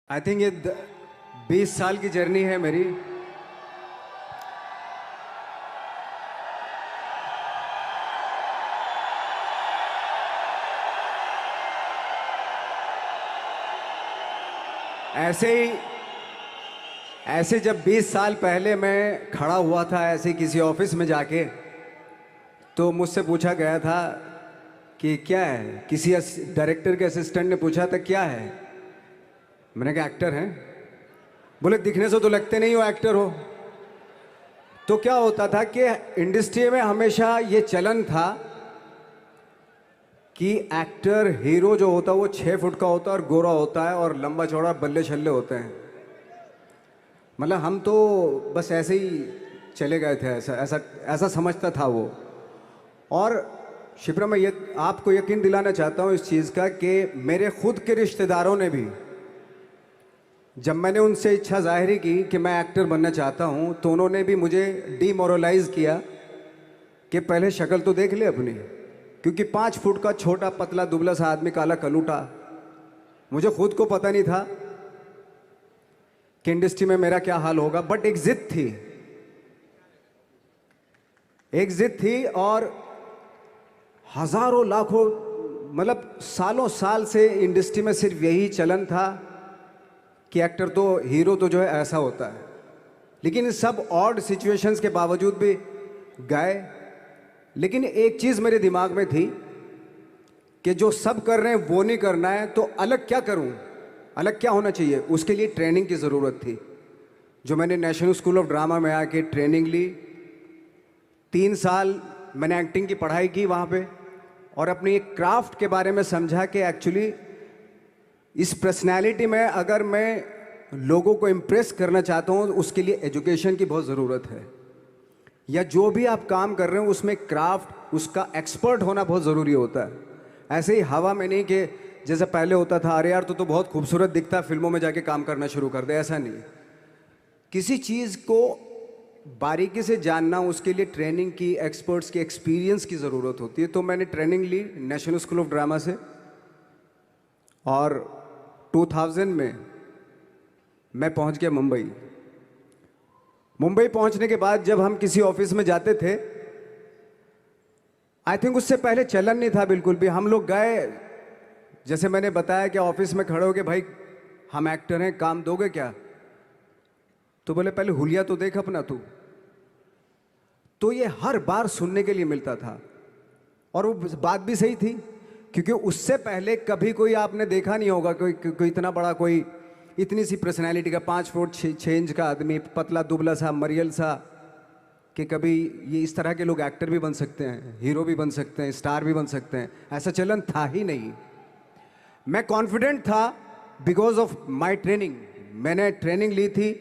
I think ये 20 साल की जर्नी है मेरी। ऐसे ही ऐसे जब 20 साल पहले मैं खड़ा हुआ था ऐसे किसी ऑफिस में जाके, तो मुझसे पूछा गया था कि क्या है। किसी डायरेक्टर के असिस्टेंट ने पूछा था क्या है। मैंने कहा एक्टर हैं। बोले दिखने से तो लगते नहीं हो एक्टर हो। तो क्या होता था कि इंडस्ट्री में हमेशा ये चलन था कि एक्टर हीरो जो होता है वो 6 फुट का होता है और गोरा होता है और लंबा चौड़ा बल्ले छल्ले होते हैं। मतलब हम तो बस ऐसे ही चले गए थे, ऐसा ऐसा ऐसा समझता था वो। और शिप्रा, मैं ये आपको यकीन दिलाना चाहता हूँ इस चीज़ का कि मेरे खुद के रिश्तेदारों ने भी, जब मैंने उनसे इच्छा जाहिर की कि मैं एक्टर बनना चाहता हूँ, तो उन्होंने भी मुझे डीमोरलाइज किया कि पहले शक्ल तो देख ले अपनी। क्योंकि 5 फुट का छोटा पतला दुबला सा आदमी, काला कलूटा, मुझे खुद को पता नहीं था कि इंडस्ट्री में मेरा क्या हाल होगा। बट एक जिद थी, एक जिद थी। और हजारों लाखों, मतलब सालों साल से इंडस्ट्री में सिर्फ यही चलन था कि एक्टर तो, हीरो तो जो है ऐसा होता है। लेकिन इन सब ऑड सिचुएशंस के बावजूद भी गए। लेकिन एक चीज़ मेरे दिमाग में थी कि जो सब कर रहे हैं वो नहीं करना है, तो अलग क्या करूं, अलग क्या होना चाहिए। उसके लिए ट्रेनिंग की ज़रूरत थी, जो मैंने नेशनल स्कूल ऑफ ड्रामा में आके ट्रेनिंग ली। 3 साल मैंने एक्टिंग की पढ़ाई की वहाँ पे, और अपनी एक क्राफ्ट के बारे में समझा कि एक्चुअली इस पर्सनैलिटी में अगर मैं लोगों को इम्प्रेस करना चाहता हूँ, उसके लिए एजुकेशन की बहुत ज़रूरत है। या जो भी आप काम कर रहे हो उसमें क्राफ्ट, उसका एक्सपर्ट होना बहुत ज़रूरी होता है। ऐसे ही हवा में नहीं कि जैसे पहले होता था, अरे यार तो बहुत खूबसूरत दिखता है, फिल्मों में जाके काम करना शुरू कर दे। ऐसा नहीं, किसी चीज़ को बारीकी से जानना, उसके लिए ट्रेनिंग की, एक्सपर्ट्स की, एक्सपीरियंस की ज़रूरत होती है। तो मैंने ट्रेनिंग ली नेशनल स्कूल ऑफ ड्रामा से। और 2000 में मैं पहुंच गया मुंबई। मुंबई पहुंचने के बाद जब हम किसी ऑफिस में जाते थे, आई थिंक उससे पहले चलन नहीं था बिल्कुल भी। हम लोग गए, जैसे मैंने बताया कि ऑफिस में खड़े हो के, भाई हम एक्टर हैं, काम दोगे क्या। तो बोले पहले हुलिया तो देख अपना तू। तो ये हर बार सुनने के लिए मिलता था। और वो बात भी सही थी, क्योंकि उससे पहले कभी कोई आपने देखा नहीं होगा कोई इतना बड़ा, कोई इतनी सी पर्सनैलिटी का 5 फुट 6 इंच का आदमी, पतला दुबला सा मरियल सा, कि कभी ये इस तरह के लोग एक्टर भी बन सकते हैं, हीरो भी बन सकते हैं, स्टार भी बन सकते हैं। ऐसा चलन था ही नहीं। मैं कॉन्फिडेंट था बिकॉज ऑफ माई ट्रेनिंग। मैंने ट्रेनिंग ली थी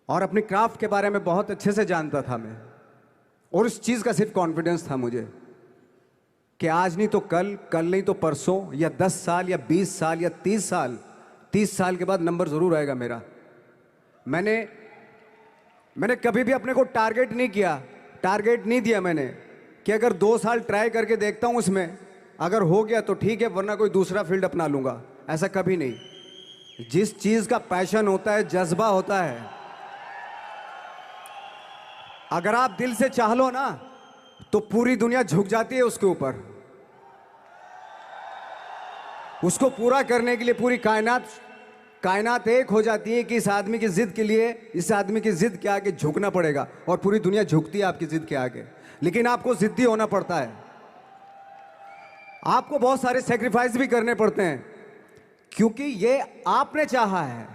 और अपनी क्राफ्ट के बारे में बहुत अच्छे से जानता था मैं। और उस चीज़ का सिर्फ कॉन्फिडेंस था मुझे कि आज नहीं तो कल, कल नहीं तो परसों, या 10 साल या 20 साल या 30 साल, 30 साल के बाद नंबर ज़रूर आएगा मेरा। मैंने कभी भी अपने को टारगेट नहीं किया, टारगेट नहीं दिया मैंने कि अगर 2 साल ट्राई करके देखता हूँ उसमें, अगर हो गया तो ठीक है, वरना कोई दूसरा फील्ड अपना लूँगा। ऐसा कभी नहीं। जिस चीज़ का पैशन होता है, जज्बा होता है, अगर आप दिल से चाह लो ना, तो पूरी दुनिया झुक जाती है उसके ऊपर। उसको पूरा करने के लिए पूरी कायनात एक हो जाती है कि इस आदमी की जिद के लिए, इस आदमी की जिद के आगे झुकना पड़ेगा। और पूरी दुनिया झुकती है आपकी जिद के आगे। लेकिन आपको जिद्दी होना पड़ता है, आपको बहुत सारे सेक्रीफाइस भी करने पड़ते हैं, क्योंकि ये आपने चाहा है।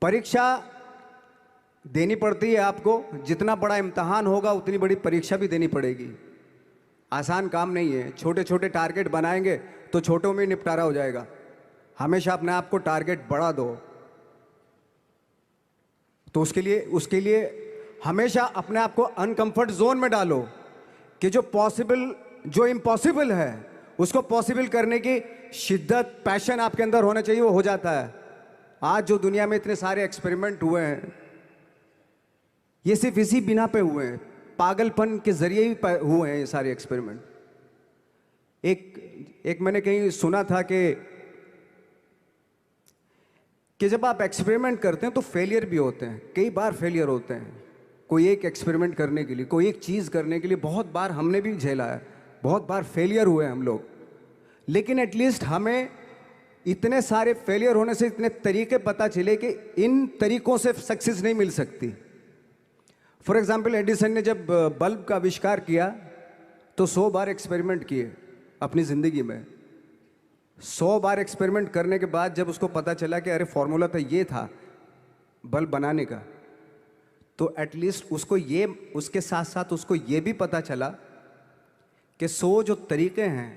परीक्षा देनी पड़ती है आपको, जितना बड़ा इम्तहान होगा उतनी बड़ी परीक्षा भी देनी पड़ेगी। आसान काम नहीं है। छोटे छोटे टारगेट बनाएंगे तो छोटों में निपटारा हो जाएगा। हमेशा अपने आप को टारगेट बढ़ा दो। तो उसके लिए हमेशा अपने आप को अनकंफर्ट जोन में डालो कि जो इम्पॉसिबल है उसको पॉसिबल करने की शिद्दत, पैशन आपके अंदर होना चाहिए, वो हो जाता है। आज जो दुनिया में इतने सारे एक्सपेरिमेंट हुए हैं, ये सिर्फ इसी बिना पे हुए हैं, पागलपन के जरिए ही हुए हैं ये सारे एक्सपेरिमेंट। एक मैंने कहीं सुना था कि जब आप एक्सपेरिमेंट करते हैं तो फेलियर भी होते हैं, कई बार फेलियर होते हैं। कोई एक एक्सपेरिमेंट करने के लिए, कोई एक चीज़ करने के लिए बहुत बार हमने भी झेला है, बहुत बार फेलियर हुए हम लोग। लेकिन एटलीस्ट हमें इतने सारे फेलियर होने से इतने तरीके पता चले कि इन तरीकों से सक्सेस नहीं मिल सकती। फॉर एग्जाम्पल, एडिसन ने जब बल्ब का आविष्कार किया तो 100 बार एक्सपेरिमेंट किए अपनी ज़िंदगी में। 100 बार एक्सपेरिमेंट करने के बाद जब उसको पता चला कि अरे फॉर्मूला तो ये था बल्ब बनाने का, तो एटलीस्ट उसको ये, उसके साथ साथ उसको ये भी पता चला कि 100 जो तरीके हैं,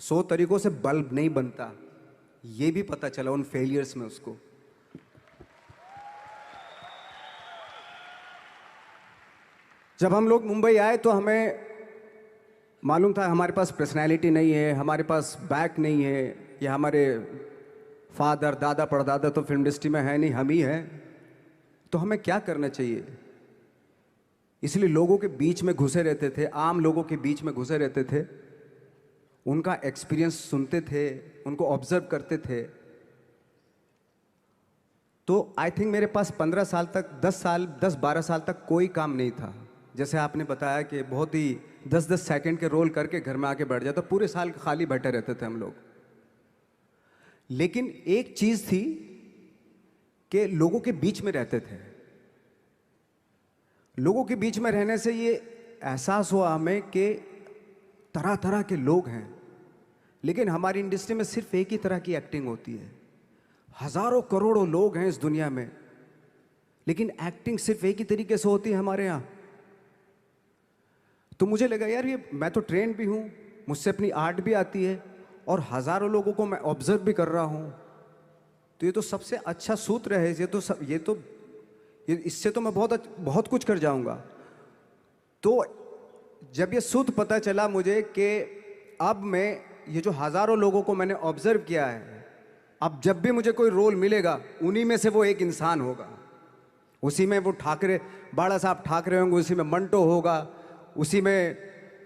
100 तरीकों से बल्ब नहीं बनता, ये भी पता चला उन फेलियर्स में उसको। जब हम लोग मुंबई आए तो हमें मालूम था हमारे पास पर्सनैलिटी नहीं है, हमारे पास बैक नहीं है, या हमारे फादर दादा परदादा तो फिल्म इंडस्ट्री में है नहीं, हम ही हैं। तो हमें क्या करना चाहिए? इसलिए लोगों के बीच में घुसे रहते थे, आम लोगों के बीच में घुसे रहते थे, उनका एक्सपीरियंस सुनते थे, उनको ऑब्जर्व करते थे। तो आई थिंक मेरे पास 15 साल तक, 10-12 साल तक कोई काम नहीं था। जैसे आपने बताया कि बहुत ही 10-10 सेकंड के रोल करके घर में आके बैठ जाता, पूरे साल खाली बैठे रहते थे हम लोग। लेकिन एक चीज़ थी कि लोगों के बीच में रहते थे। लोगों के बीच में रहने से ये एहसास हुआ हमें कि तरह तरह के लोग हैं, लेकिन हमारी इंडस्ट्री में सिर्फ एक ही तरह की एक्टिंग होती है। हजारों करोड़ों लोग हैं इस दुनिया में, लेकिन एक्टिंग सिर्फ एक ही तरीके से होती है हमारे यहाँ। तो मुझे लगा यार, ये मैं तो ट्रेन भी हूँ, मुझसे अपनी आर्ट भी आती है, और हजारों लोगों को मैं ऑब्जर्व भी कर रहा हूँ, तो ये तो सबसे अच्छा सूत्र है। ये इससे तो मैं बहुत कुछ कर जाऊँगा। तो जब ये सूत्र पता चला मुझे कि अब मैं ये जो हजारों लोगों को मैंने ऑब्जर्व किया है, अब जब भी मुझे कोई रोल मिलेगा उन्हीं में से वो एक इंसान होगा। उसी में वो ठाकरे, बाला साहब ठाकरे होंगे, उसी में मंटो होगा, उसी में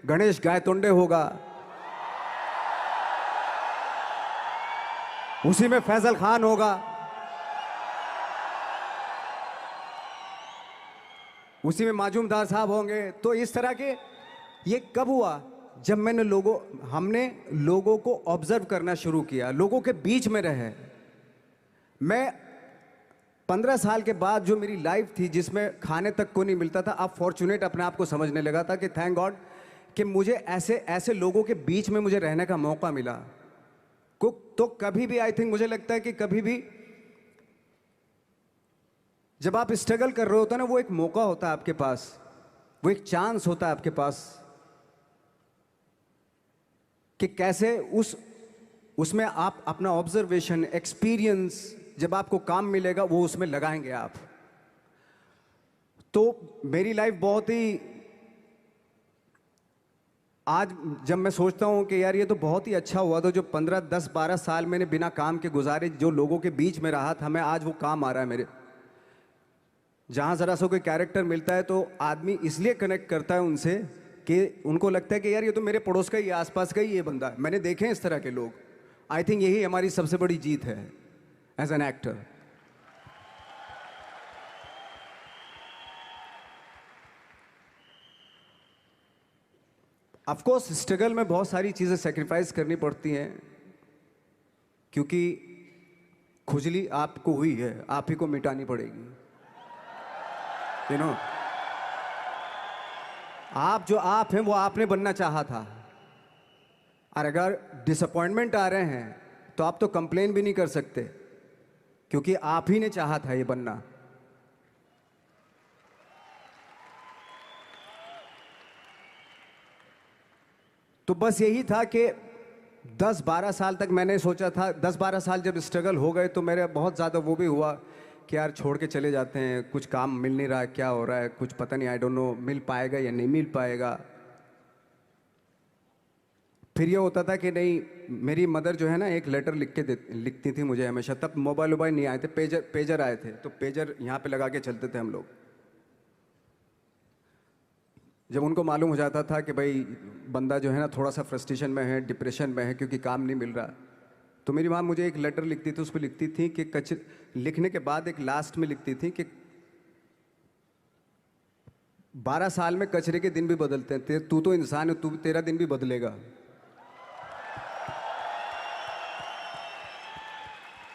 गणेश गायतोंडे होगा, उसी में फैजल खान होगा, उसी में माजूमदार साहब होंगे। तो इस तरह के, ये कब हुआ? जब हमने लोगों को ऑब्जर्व करना शुरू किया, लोगों के बीच में रहे। मैं 15 साल के बाद जो मेरी लाइफ थी, जिसमें खाने तक को नहीं मिलता था, अब फॉर्चुनेट अपने आप को समझने लगा था कि थैंक गॉड कि मुझे ऐसे लोगों के बीच में मुझे रहने का मौका मिला। तो कभी भी, आई थिंक मुझे लगता है कि कभी भी जब आप स्ट्रगल कर रहे होते हैं ना, वो एक मौका होता है आपके पास, वो एक चांस होता है आपके पास कि कैसे उसमें आप अपना ऑब्जर्वेशन, एक्सपीरियंस, जब आपको काम मिलेगा वो उसमें लगाएंगे आप। तो मेरी लाइफ बहुत ही, आज जब मैं सोचता हूँ कि यार ये तो बहुत ही अच्छा हुआ, तो जो 15, 10, 12 साल मैंने बिना काम के गुजारे, जो लोगों के बीच में रहा था मैं, आज वो काम आ रहा है मेरे। जहाँ ज़रा सा कोई कैरेक्टर मिलता है तो आदमी इसलिए कनेक्ट करता है उनसे कि उनको लगता है कि यार ये तो मेरे पड़ोस का ही, आसपास का ही ये बंदा है। मैंने देखे हैं इस तरह के लोग। आई थिंक यही हमारी सबसे बड़ी जीत है as an actor. Of course struggle में बहुत सारी चीज़ें सेक्रीफाइस करनी पड़ती हैं, क्योंकि खुजली आपको हुई है, आप ही को मिटानी पड़ेगी। यू नो, आप जो आप हैं वो आपने बनना चाहा था, और अगर डिसअपॉइंटमेंट आ रहे हैं तो आप तो कंप्लेन भी नहीं कर सकते, क्योंकि आप ही ने चाहा था ये बनना। तो बस यही था कि 10-12 साल तक मैंने सोचा था, 10-12 साल जब स्ट्रगल हो गए तो मेरे बहुत ज़्यादा वो भी हुआ कि यार छोड़ के चले जाते हैं, कुछ काम मिल नहीं रहा है, क्या हो रहा है, कुछ पता नहीं, आई डोंट नो मिल पाएगा या नहीं मिल पाएगा। फिर ये होता था कि नहीं, मेरी मदर जो है ना, एक लेटर लिखती थी मुझे हमेशा। तब मोबाइल नहीं आए थे, पेजर आए थे, तो पेजर यहाँ पे लगा के चलते थे हम लोग। जब उनको मालूम हो जाता था कि भाई बंदा जो है ना थोड़ा सा फ्रस्ट्रेशन में है, डिप्रेशन में है क्योंकि काम नहीं मिल रहा, तो मेरी माँ मुझे एक लेटर लिखती थी, उस पर लिखती थी कि लिखने के बाद एक लास्ट में लिखती थी कि 12 साल में कचरे के दिन भी बदलते हैं, तू तो इंसान है, तू तेरा दिन भी बदलेगा।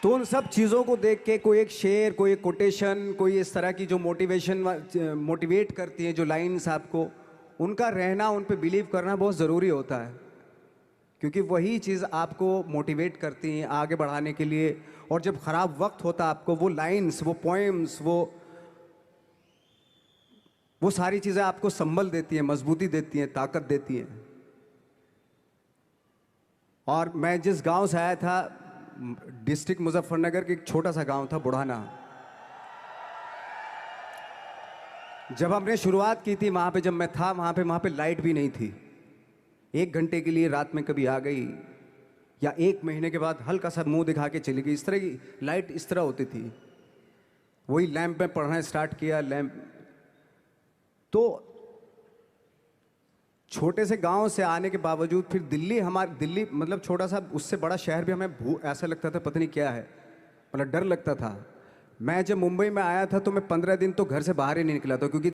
तो उन सब चीज़ों को देख के कोई एक शेर, कोई एक कोटेशन, कोई इस तरह की जो मोटिवेट करती हैं जो लाइंस आपको, उनका रहना, उन पे बिलीव करना बहुत ज़रूरी होता है, क्योंकि वही चीज़ आपको मोटिवेट करती हैं आगे बढ़ाने के लिए। और जब ख़राब वक्त होता है आपको वो लाइंस, वो पोएम्स, वो सारी चीज़ें आपको संबल देती हैं, मजबूती देती हैं, ताकत देती हैं। और मैं जिस गांव से आया था, डिस्ट्रिक्ट मुजफ्फरनगर के एक छोटा सा गांव था बुढ़ाना। जब हमने शुरुआत की थी वहाँ पे, जब मैं था वहाँ पे लाइट भी नहीं थी। 1 घंटे के लिए रात में कभी आ गई, या 1 महीने के बाद हल्का सा मुंह दिखा के चली गई। इस तरह की लाइट इस तरह होती थी। वही लैंप में पढ़ना स्टार्ट किया, लैंप। तो छोटे से गांव से आने के बावजूद फिर दिल्ली मतलब छोटा सा, उससे बड़ा शहर भी हमें ऐसा लगता था पता नहीं क्या है, मतलब डर लगता था। मैं जब मुंबई में आया था तो मैं 15 दिन तो घर से बाहर ही नहीं निकला था, क्योंकि